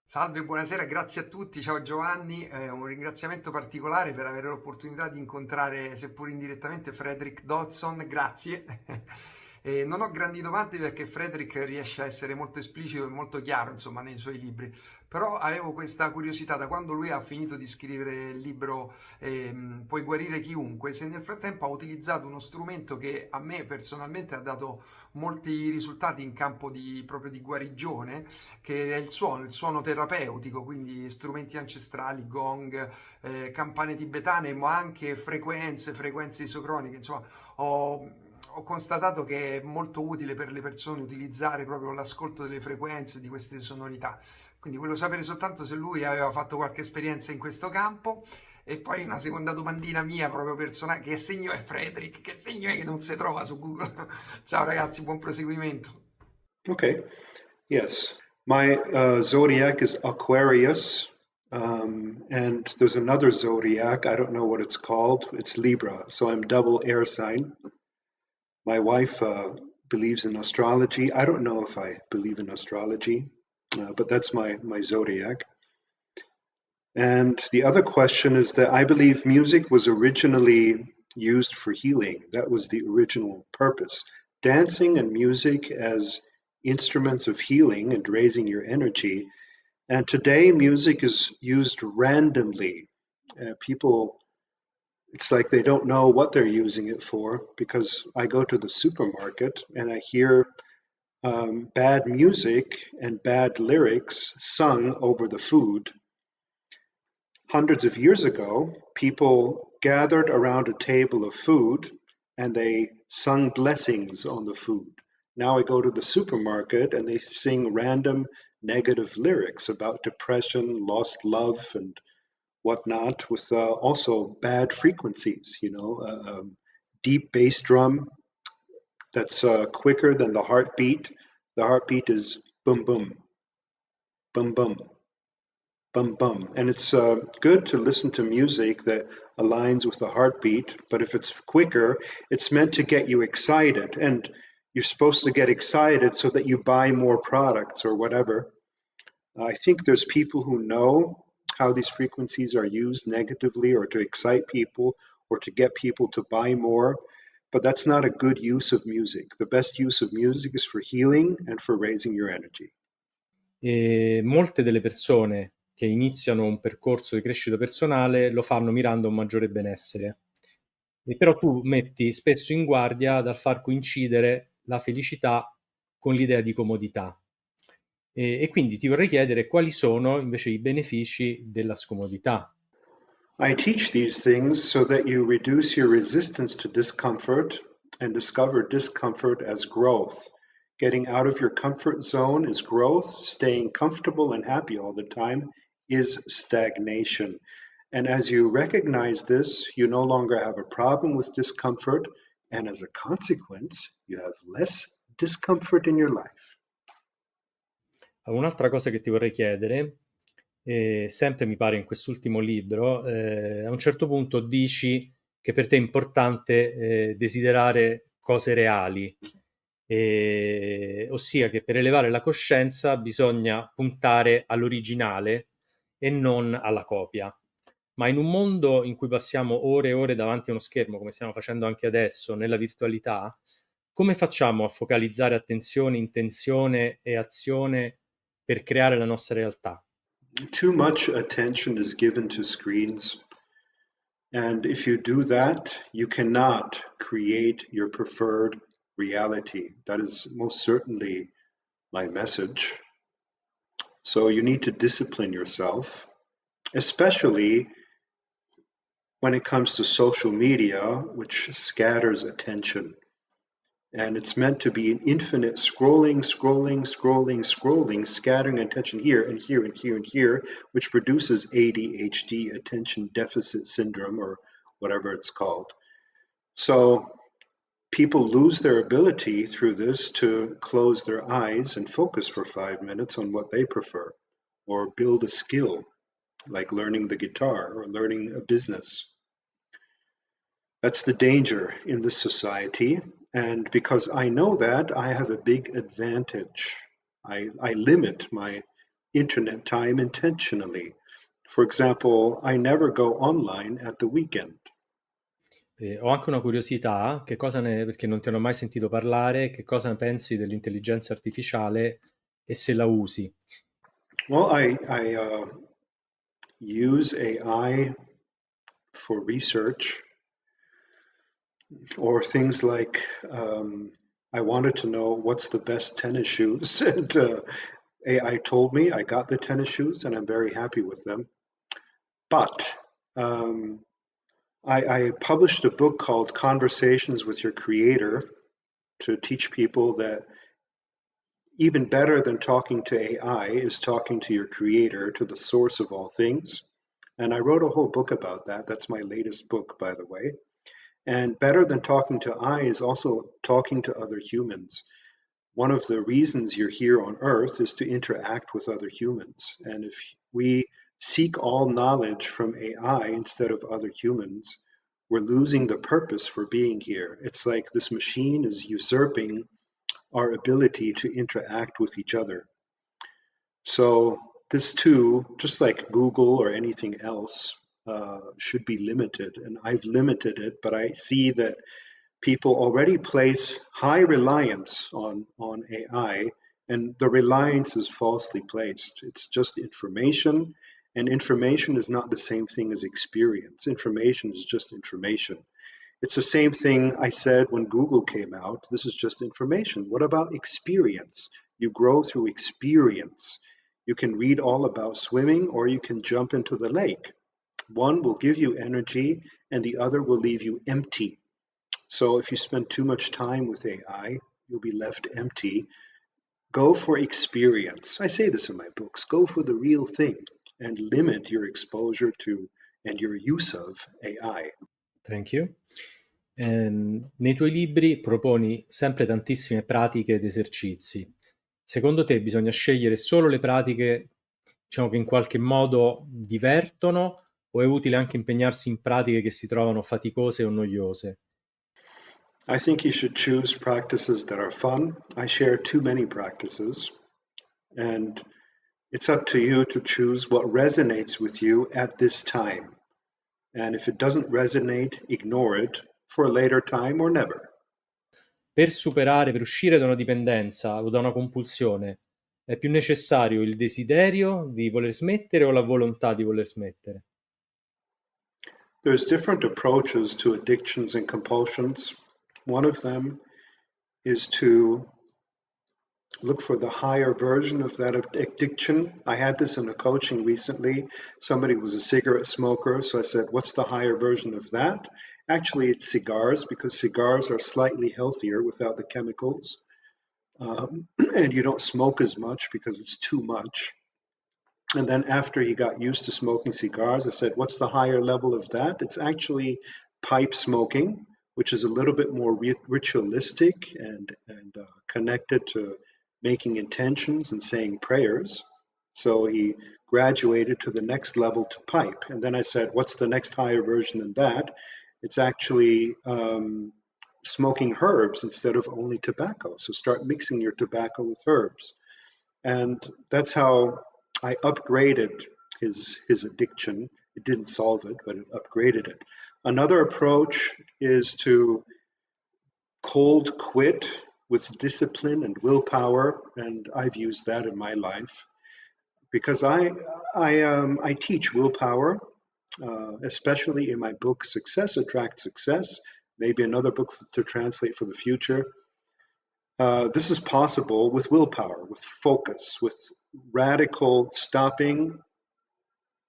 Salve, buonasera, grazie a tutti, ciao Giovanni, un ringraziamento particolare per avere l'opportunità di incontrare, seppur indirettamente, Frederick Dodson, grazie. Non ho grandi domande perché Frederick riesce a essere molto esplicito e molto chiaro, insomma, nei suoi libri, però avevo questa curiosità da quando lui ha finito di scrivere il libro Puoi guarire chiunque, se nel frattempo ha utilizzato uno strumento che a me personalmente ha dato molti risultati in campo proprio di guarigione, che è il suono terapeutico, quindi strumenti ancestrali, gong, campane tibetane, ma anche frequenze isocroniche. Insomma, ho constatato che è molto utile per le persone utilizzare proprio l'ascolto delle frequenze, di queste sonorità. Quindi volevo sapere soltanto se lui aveva fatto qualche esperienza in questo campo. E poi una seconda domandina mia proprio personale: che segno è Frederick? Che segno è che non si trova su Google? Ciao ragazzi, buon proseguimento. Okay, yes. My zodiac is Aquarius, and there's another zodiac, I don't know what it's called, it's Libra, so I'm double air sign. My wife believes in astrology. I don't know if I believe in astrology, but that's my zodiac. And the other question is that I believe music was originally used for healing. That was the original purpose. Dancing and music as instruments of healing and raising your energy. And today, music is used randomly. People, it's like they don't know what they're using it for, because I go to the supermarket and I hear bad music and bad lyrics sung over the food. Hundreds of years ago, people gathered around a table of food and they sung blessings on the food. Now I go to the supermarket and they sing random negative lyrics about depression, lost love, and whatnot, with also bad frequencies, deep bass drum that's quicker than the heartbeat. The heartbeat is boom, boom, boom, boom, bum bum. And it's good to listen to music that aligns with the heartbeat, but if it's quicker, it's meant to get you excited, and you're supposed to get excited so that you buy more products or whatever. I think there's people who know how these frequencies are used negatively, or to excite people, or to get people to buy more, but that's not a good use of music. The best use of music is for healing and for raising your energy. E molte delle persone che iniziano un percorso di crescita personale lo fanno mirando a un maggiore benessere. E però tu metti spesso in guardia dal far coincidere la felicità con l'idea di comodità. E quindi ti vorrei chiedere quali sono invece i benefici della scomodità. I teach these things so that you reduce your resistance to discomfort and discover discomfort as growth. Getting out of your comfort zone is growth. Staying comfortable and happy all the time is stagnation. And as you recognize this, you no longer have a problem with discomfort, and as a consequence, you have less discomfort in your life. Un'altra cosa che ti vorrei chiedere, sempre mi pare in quest'ultimo libro, a un certo punto dici che per te è importante desiderare cose reali, ossia che per elevare la coscienza bisogna puntare all'originale e non alla copia. Ma in un mondo in cui passiamo ore e ore davanti a uno schermo, come stiamo facendo anche adesso, nella virtualità, come facciamo a focalizzare attenzione, intenzione e azione per creare la nostra realtà? Too much attention is given to screens. And if you do that, you cannot create your preferred reality. That is most certainly my message. So you need to discipline yourself, especially when it comes to social media, which scatters attention. And it's meant to be an infinite scrolling, scattering attention here and here and here and here, which produces ADHD, attention deficit syndrome, or whatever it's called. So people lose their ability through this to close their eyes and focus for 5 minutes on what they prefer, or build a skill like learning the guitar or learning a business. That's the danger in this society. And because I know that, I have a big advantage. I limit my internet time intentionally. For example, I never go online at the weekend. Ho anche una curiosità, perché non ti hanno mai sentito parlare, che cosa ne pensi dell'intelligenza artificiale e se la usi? Well, I use AI for research, or things like I wanted to know what's the best tennis shoes, and AI told me. I got the tennis shoes, and I'm very happy with them. But I published a book called Conversations with Your Creator to teach people that even better than talking to AI is talking to your creator, to the source of all things. And I wrote a whole book about that. That's my latest book, by the way. And better than talking to AI is also talking to other humans. One of the reasons you're here on Earth is to interact with other humans. And if we seek all knowledge from AI instead of other humans, we're losing the purpose for being here. It's like this machine is usurping our ability to interact with each other. So this too, just like Google or anything else, should be limited. And I've limited it, but I see that people already place high reliance on AI, and the reliance is falsely placed. It's just information, and information is not the same thing as experience. Information is just information. It's the same thing I said when Google came out. This is just information. What about experience? You grow through experience. You can read all about swimming, or you can jump into the lake. One will give you energy, and the other will leave you empty. So if you spend too much time with AI, you'll be left empty. Go for experience. I say this in my books. Go for the real thing and limit your exposure to and your use of AI. Thank you. Nei tuoi libri proponi sempre tantissime pratiche ed esercizi. Secondo te bisogna scegliere solo le pratiche, diciamo, che in qualche modo divertono, o è utile anche impegnarsi in pratiche che si trovano faticose o noiose? I think you should choose practices that are fun. I share too many practices, and it's up to you to choose what resonates with you at this time. And if it doesn't resonate, ignore it for a later time or never. Per uscire da una dipendenza o da una compulsione, è più necessario il desiderio di voler smettere o la volontà di voler smettere? There's different approaches to addictions and compulsions. One of them is to look for the higher version of that addiction. I had this in a coaching recently. Somebody was a cigarette smoker, so I said, what's the higher version of that? Actually, it's cigars, because cigars are slightly healthier without the chemicals. And you don't smoke as much because it's too much. And then after he got used to smoking cigars, I said, what's the higher level of that? It's actually pipe smoking, which is a little bit more ritualistic and connected to making intentions and saying prayers. So he graduated to the next level to pipe. And then I said, what's the next higher version than that? It's actually smoking herbs instead of only tobacco. So start mixing your tobacco with herbs. And that's how I upgraded his addiction. It didn't solve it, but it upgraded it. Another approach is to cold quit with discipline and willpower, and I've used that in my life because I teach willpower, especially in my book Success Attracts Success, maybe another book to translate for the future. This is possible with willpower, with focus, with radical stopping.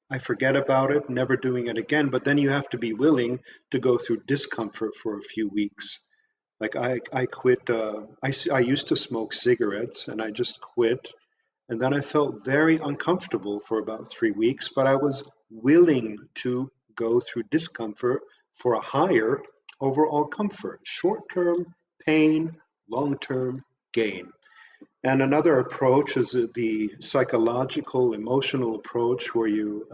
I forget about it, never doing it again. But then you have to be willing to go through discomfort for a few weeks. Like I quit. I used to smoke cigarettes, and I just quit. And then I felt very uncomfortable for about 3 weeks, but I was willing to go through discomfort for a higher overall comfort, short-term pain, long-term gain. And another approach is the psychological, emotional approach where you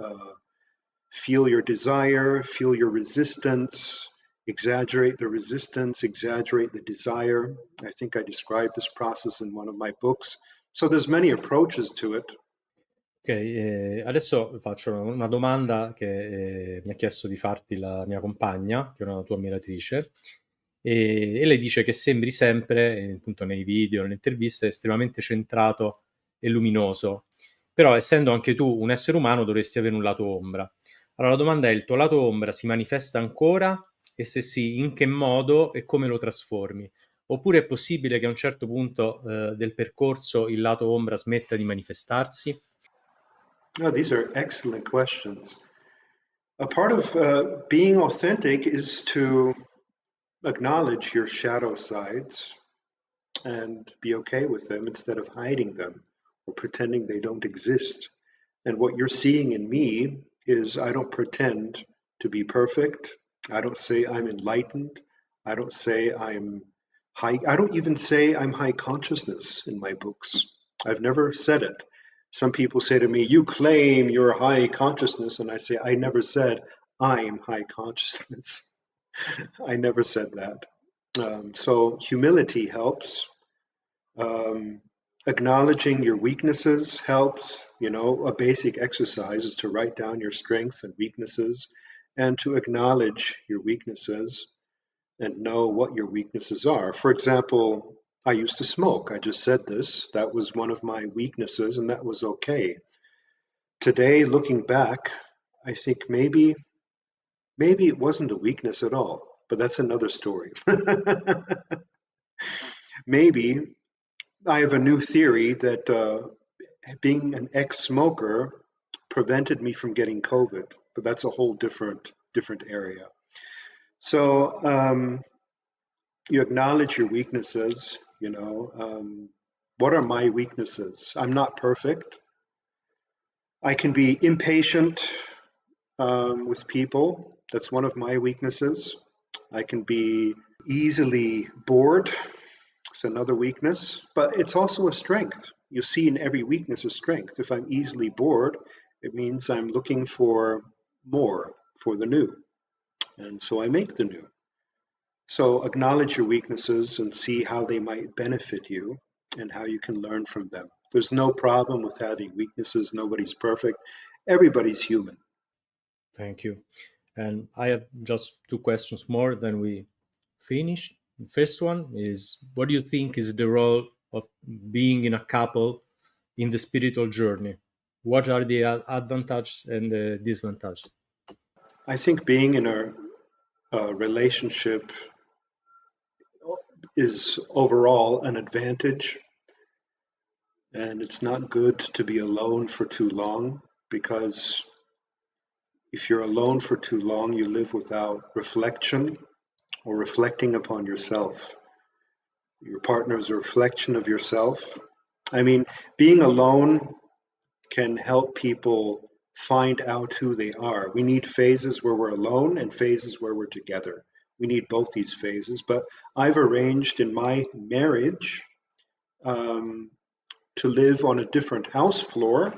feel your desire, feel your resistance, exaggerate the resistance, exaggerate the desire. I think I described this process in one of my books. So there's many approaches to it. Ok, adesso faccio una domanda che mi ha chiesto di farti la mia compagna, che è una tua ammiratrice, e lei dice che sembri sempre, appunto nei video, nelle interviste, estremamente centrato e luminoso, però essendo anche tu un essere umano dovresti avere un lato ombra. Allora la domanda è: il tuo lato ombra si manifesta ancora? E se sì, in che modo e come lo trasformi? Oppure è possibile che a un certo punto del percorso il lato ombra smetta di manifestarsi? Oh, these are excellent questions. A part of being authentic is to acknowledge your shadow sides and be okay with them instead of hiding them or pretending they don't exist. And what you're seeing in me is I don't pretend to be perfect. I don't say I'm enlightened. I don't say I'm high. I don't even say I'm high consciousness in my books. I've never said it. Some people say to me, "You claim you're high consciousness." And I say, I never said I'm high consciousness. I never said that. So humility helps. Acknowledging your weaknesses helps. You know, a basic exercise is to write down your strengths and weaknesses and to acknowledge your weaknesses and know what your weaknesses are. For example, I used to smoke. I just said this. That was one of my weaknesses, and that was okay. Today, looking back, I think maybe it wasn't a weakness at all, but that's another story. Maybe I have a new theory that being an ex-smoker prevented me from getting COVID, but that's a whole different area. So you acknowledge your weaknesses. You know, what are my weaknesses? I'm not perfect. I can be impatient with people. That's one of my weaknesses. I can be easily bored. It's another weakness, but it's also a strength. You see in every weakness a strength. If I'm easily bored, it means I'm looking for more, for the new. And so I make the new. So acknowledge your weaknesses and see how they might benefit you and how you can learn from them. There's no problem with having weaknesses. Nobody's perfect. Everybody's human. Thank you. And I have just two questions more, then we finish. The first one is, what do you think is the role of being in a couple in the spiritual journey? What are the advantages and the disadvantages? I think being in a relationship is overall an advantage, and it's not good to be alone for too long, because if you're alone for too long, you live without reflection or reflecting upon yourself. Your partner is a reflection of yourself. I mean, being alone can help people find out who they are. We need phases where we're alone and phases where we're together. We need both these phases, but I've arranged in my marriage to live on a different house floor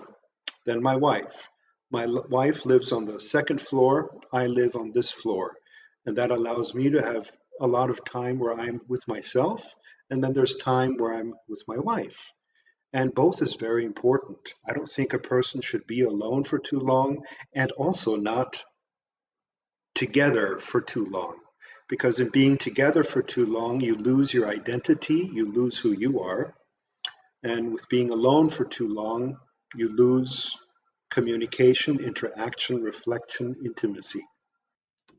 than my wife. My wife lives on the second floor, I live on this floor. And that allows me to have a lot of time where I'm with myself, and then there's time where I'm with my wife. And both is very important. I don't think a person should be alone for too long and also not together for too long, because in being together for too long, you lose your identity, you lose who you are. And with being alone for too long, you lose communication, interaction, reflection, intimacy.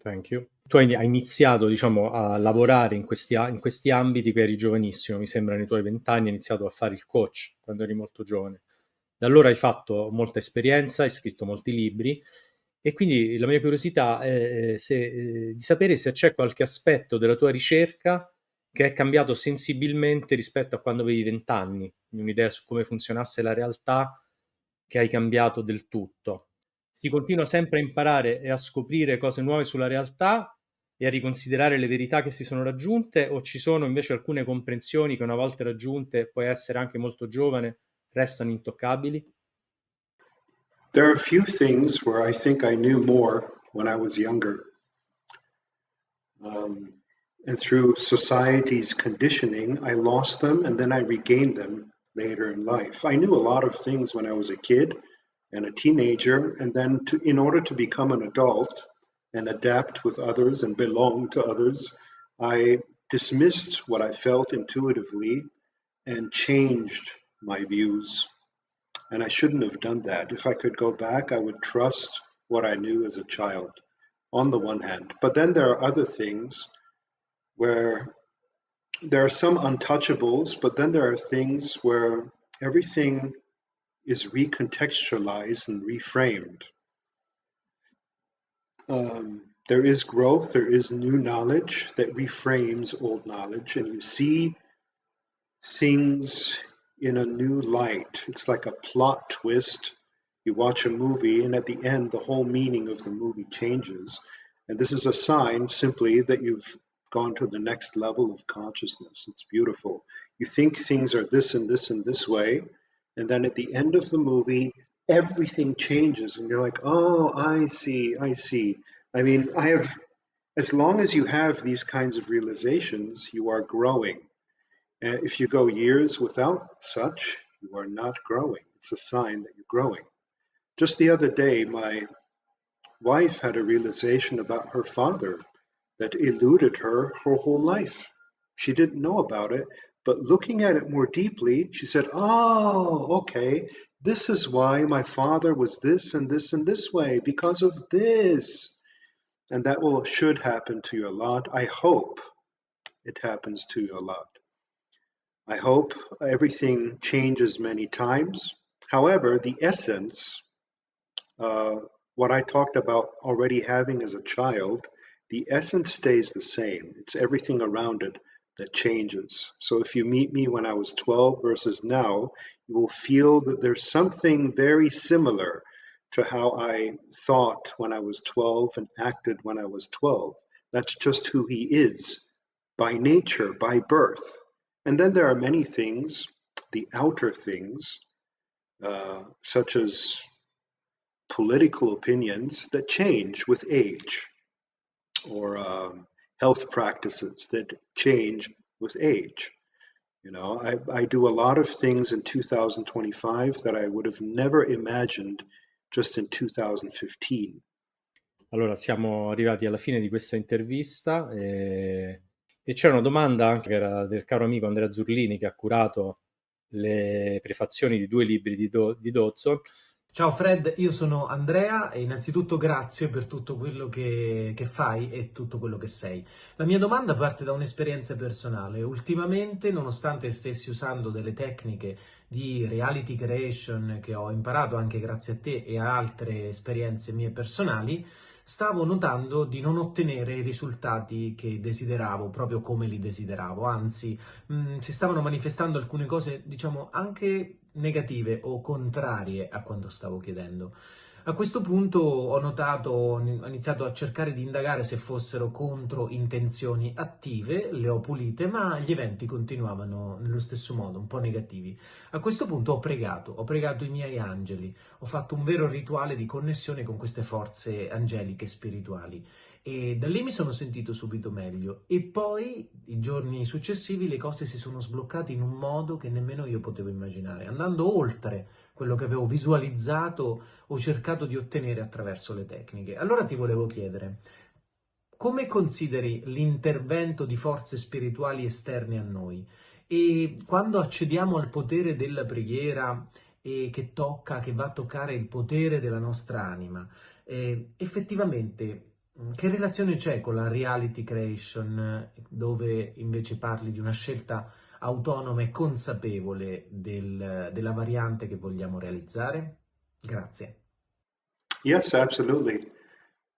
Thank you. Tu hai iniziato, diciamo, a lavorare in questi ambiti che eri giovanissimo, mi sembra nei tuoi 20 anni hai iniziato a fare il coach quando eri molto giovane. Da allora hai fatto molta esperienza, hai scritto molti libri e quindi la mia curiosità è di sapere se c'è qualche aspetto della tua ricerca che è cambiato sensibilmente rispetto a quando avevi 20 anni, quindi un'idea su come funzionasse la realtà che hai cambiato del tutto. Si continua sempre a imparare e a scoprire cose nuove sulla realtà e a riconsiderare le verità che si sono raggiunte, o ci sono invece alcune comprensioni che una volta raggiunte, puoi essere anche molto giovane, restano intoccabili? There are a few things where I think I knew more when I was younger. And through society's conditioning, I lost them and then I regained them later in life. I knew a lot of things when I was a kid and a teenager, and then in order to become an adult and adapt with others and belong to others, I dismissed what I felt intuitively and changed my views. And I shouldn't have done that. If I could go back, I would trust what I knew as a child, on the one hand. But then there are other things where there are some untouchables, but then there are things where everything is recontextualized and reframed. There is growth, there is new knowledge that reframes old knowledge, and you see things in a new light. It's like a plot twist. You watch a movie, and at the end, the whole meaning of the movie changes. And this is a sign simply that you've gone to the next level of consciousness. It's beautiful. You think things are this and this and this way, and then at the end of the movie, everything changes, and you're like, oh, I see, I see. I mean, as long as you have these kinds of realizations, you are growing. If you go years without such, you are not growing. It's a sign that you're growing. Just the other day, my wife had a realization about her father that eluded her whole life. She didn't know about it, but looking at it more deeply, she said, oh, okay, this is why my father was this and this and this way, because of this. And that should happen to you a lot. I hope it happens to you a lot. I hope everything changes many times. However, the essence, what I talked about already having as a child, the essence stays the same. It's everything around it that changes. So if you meet me when I was 12 versus now, you will feel that there's something very similar to how I thought when I was 12 and acted when I was 12. That's just who he is by nature, by birth. And then there are many things, the outer things, such as political opinions that change with age, or health practices that change with age. You know, I do a lot of things in 2025 that I would have never imagined just in 2015. Allora, siamo arrivati alla fine di questa intervista e c'è una domanda anche che era del caro amico Andrea Zurlini, che ha curato le prefazioni di 2 libri di Dodson. Ciao Fred, io sono Andrea e innanzitutto grazie per tutto quello che fai e tutto quello che sei. La mia domanda parte da un'esperienza personale. Ultimamente, nonostante stessi usando delle tecniche di reality creation che ho imparato anche grazie a te e a altre esperienze mie personali, stavo notando di non ottenere i risultati che desideravo, proprio come li desideravo, anzi, si stavano manifestando alcune cose, diciamo, anche negative o contrarie a quanto stavo chiedendo. A questo punto ho iniziato a cercare di indagare se fossero contro intenzioni attive, le ho pulite, ma gli eventi continuavano nello stesso modo, un po' negativi. A questo punto ho pregato i miei angeli, ho fatto un vero rituale di connessione con queste forze angeliche spirituali e da lì mi sono sentito subito meglio e poi i giorni successivi le cose si sono sbloccate in un modo che nemmeno io potevo immaginare, andando oltre quello che avevo visualizzato o cercato di ottenere attraverso le tecniche. Allora ti volevo chiedere, come consideri l'intervento di forze spirituali esterne a noi? E quando accediamo al potere della preghiera e che va a toccare il potere della nostra anima, effettivamente che relazione c'è con la reality creation, dove invece parli di una scelta autonoma e consapevole della variante che vogliamo realizzare? Grazie. Yes, absolutely.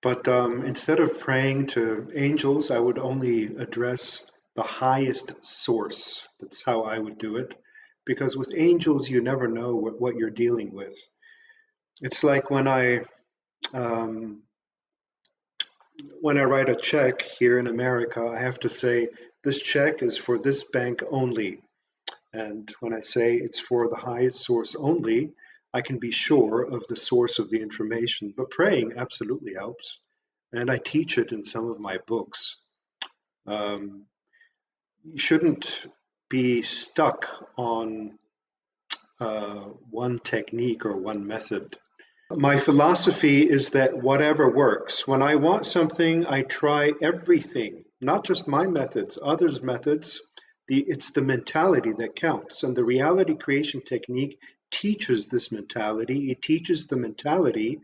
But instead of praying to angels, I would only address the highest source. That's how I would do it. Because with angels, you never know what you're dealing with. It's like um, when I write a check here in America, I have to say, this check is for this bank only. And when I say it's for the highest source only, I can be sure of the source of the information. But praying absolutely helps. And I teach it in some of my books. You shouldn't be stuck on one technique or one method. My philosophy is that whatever works. When I want something, I try everything, not just my methods, others' methods. It's the mentality that counts. And the reality creation technique teaches this mentality. It teaches the mentality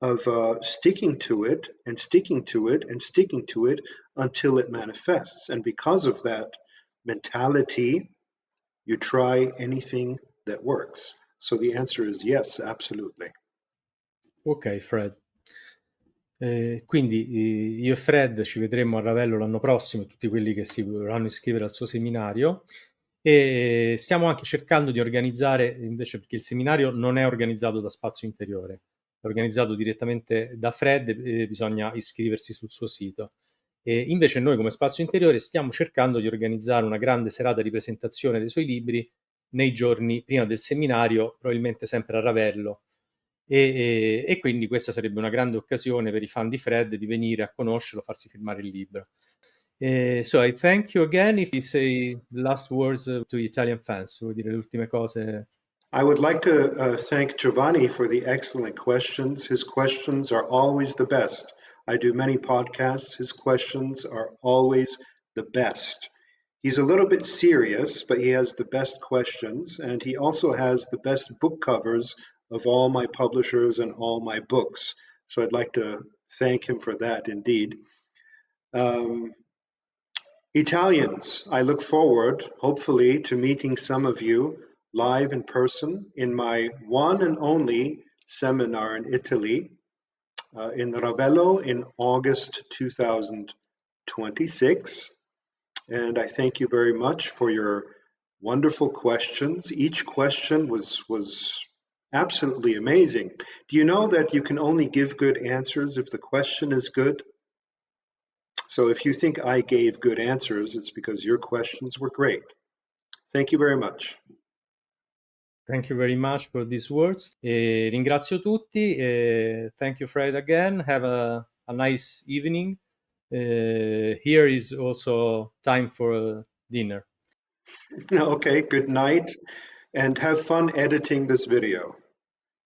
of sticking to it and sticking to it and sticking to it until it manifests. And because of that mentality, you try anything that works. So the answer is yes, absolutely. Ok, Fred. Quindi io e Fred ci vedremo a Ravello l'anno prossimo, tutti quelli che si vorranno iscrivere al suo seminario, e stiamo anche cercando di organizzare, invece, perché il seminario non è organizzato da Spazio Interiore, è organizzato direttamente da Fred e bisogna iscriversi sul suo sito. E invece noi come Spazio Interiore stiamo cercando di organizzare una grande serata di presentazione dei suoi libri nei giorni prima del seminario, probabilmente sempre a Ravello. E quindi questa sarebbe una grande occasione per i fan di Fred di venire a conoscerlo, farsi firmare il libro. So I thank you again. If you say last words to Italian fans, vuoi dire le ultime cose? I would like to thank Giovanni for the excellent questions. His questions are always the best. I do many podcasts. His questions are always the best. He's a little bit serious, but he has the best questions, and he also has the best book covers of all my publishers and all my books. So I'd like to thank him for that indeed. Italians, I look forward, hopefully, to meeting some of you live in person in my one and only seminar in Italy, in Ravello in August 2026. And I thank you very much for your wonderful questions. Each question was absolutely amazing. Do you know that you can only give good answers if the question is good? So if you think I gave good answers, it's because your questions were great. Thank you very much. Thank you very much for these words. Ringrazio tutti. Thank you, Fred, again. Have a nice evening. Here is also time for dinner. Okay, good night, and have fun editing this video.